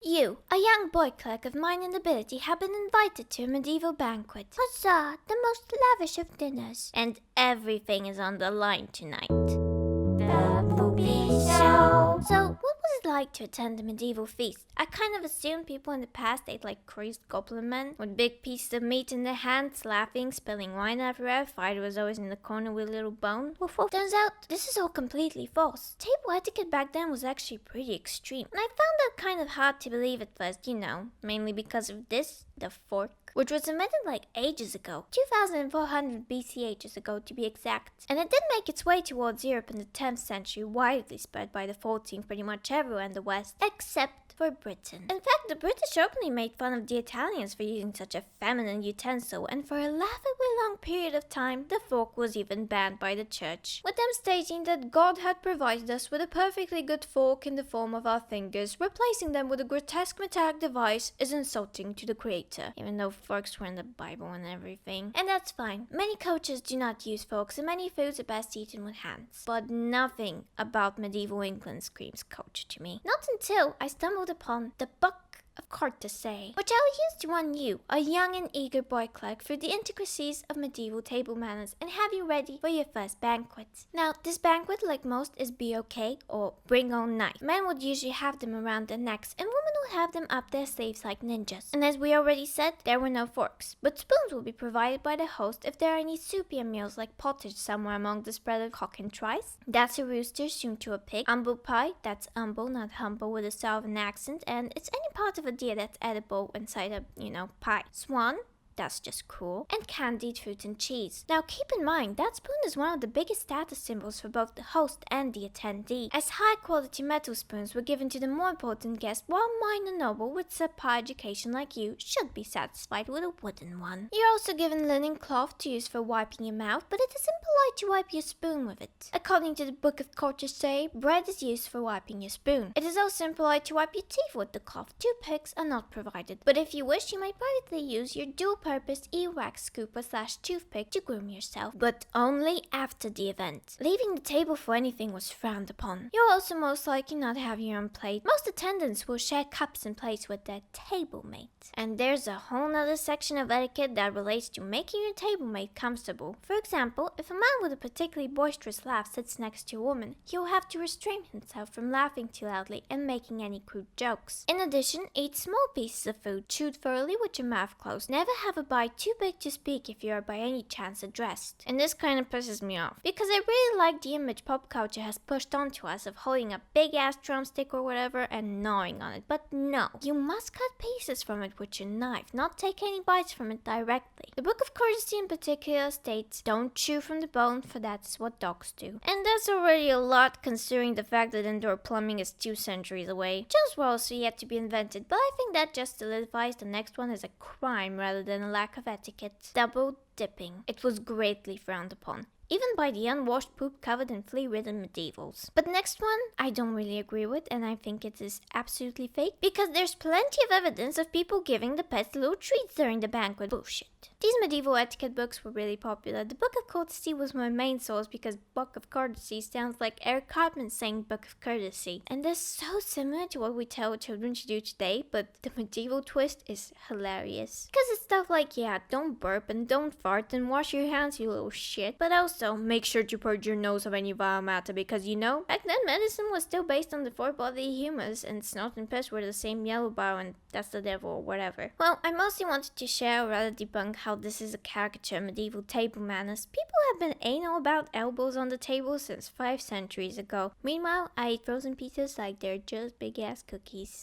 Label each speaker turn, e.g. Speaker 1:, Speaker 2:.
Speaker 1: You, a young boy clerk of minor nobility, have been invited to a medieval banquet. Huzzah! The most lavish of dinners. And everything is on the line tonight. The Poopie Show. So, what was it like to attend a medieval feast? I kind of assumed people in the past ate like crazed goblin men, with big pieces of meat in their hands, laughing, spilling wine everywhere. Fighter was always in the corner with a little bone. Woof woof. Turns out, this is all completely false. Table etiquette back then was actually pretty extreme, and I found that kind of hard to believe at first, mainly because of this, the fork, which was invented like ages ago, 2400 BCH ago to be exact. And it did make its way towards Europe in the 10th century, widely spread by the 14th pretty much everywhere in the West, except for Britain. In fact, the British openly made fun of the Italians for using such a feminine utensil, and for a laughably long period of time, the fork was even banned by the church, with them stating that God had provided us with a perfectly good fork in the form of our fingers. Replacing them with a grotesque metallic device is insulting to the Creator, even though forks were in the Bible and everything. And that's fine. Many cultures do not use forks, and many foods are best eaten with hands. But nothing about medieval England screams culture to me. Not until I stumbled upon the book of courtesy, which I will use to run you, a young and eager boy clerk, through the intricacies of medieval table manners and have you ready for your first banquet. Now, this banquet, like most, is BOK, or bring on knife. Men would usually have them around their necks, and women would have them up their sleeves like ninjas. And as we already said, there were no forks, but spoons will be provided by the host if there are any soupier meals like pottage somewhere among the spread of cock and trice. That's a rooster soon to a pig. Humble pie, that's humble, not humble, with a southern accent, and it's any part of a deer that's edible inside a, pie. Swan, that's just cool. And candied fruit and cheese. Now keep in mind, that spoon is one of the biggest status symbols for both the host and the attendee, as high quality metal spoons were given to the more important guest, while minor noble with subpar education like you should be satisfied with a wooden one. You're also given linen cloth to use for wiping your mouth, but it is impolite to wipe your spoon with it. According to the Book of Courtesy, bread is used for wiping your spoon. It is also impolite to wipe your teeth with the cloth. Toothpicks are not provided, but if you wish, you might privately use your dual-purpose earwax scooper/toothpick to groom yourself, but only after the event. Leaving the table for anything was frowned upon. You'll also most likely not have your own plate. Most attendants will share cups and plates with their table mate. And there's a whole nother section of etiquette that relates to making your table mate comfortable. For example, if a man with a particularly boisterous laugh sits next to a woman, he'll have to restrain himself from laughing too loudly and making any crude jokes. In addition, eat small pieces of food, chewed thoroughly with your mouth closed. Never have a bite too big to speak if you are by any chance addressed. And this kind of pisses me off, because I really like the image pop culture has pushed onto us of holding a big ass drumstick or whatever and gnawing on it. But no, you must cut pieces from it with your knife, not take any bites from it directly. The Book of Courtesy in particular states, don't chew from the bone, for that's what dogs do. And that's already a lot considering the fact that indoor plumbing is 2 centuries away. Jokes were also yet to be invented, but I think that just solidifies the next one as a crime rather than a lack of etiquette. Double dipping. It was greatly frowned upon, even by the unwashed, poop-covered and flea-ridden medievals. But next one, I don't really agree with, and I think it is absolutely fake, because there's plenty of evidence of people giving the pets little treats during the banquet. Bullshit. These medieval etiquette books were really popular. The Book of Courtesy was my main source because Book of Courtesy sounds like Eric Cartman saying Book of Courtesy. And they're so similar to what we tell children to do today, but the medieval twist is hilarious. Because it's stuff like, yeah, don't burp and don't fart and wash your hands, you little shit. But also, make sure to purge your nose of any vile matter because, back then medicine was still based on the 4 bodily humors, and snot and piss were the same yellow bile, and that's the devil or whatever. Well, I mostly wanted to share or rather debunk how this is a caricature of medieval table manners. People have been anal about elbows on the table since 5 centuries ago. Meanwhile, I eat frozen pizzas like they're just big ass cookies.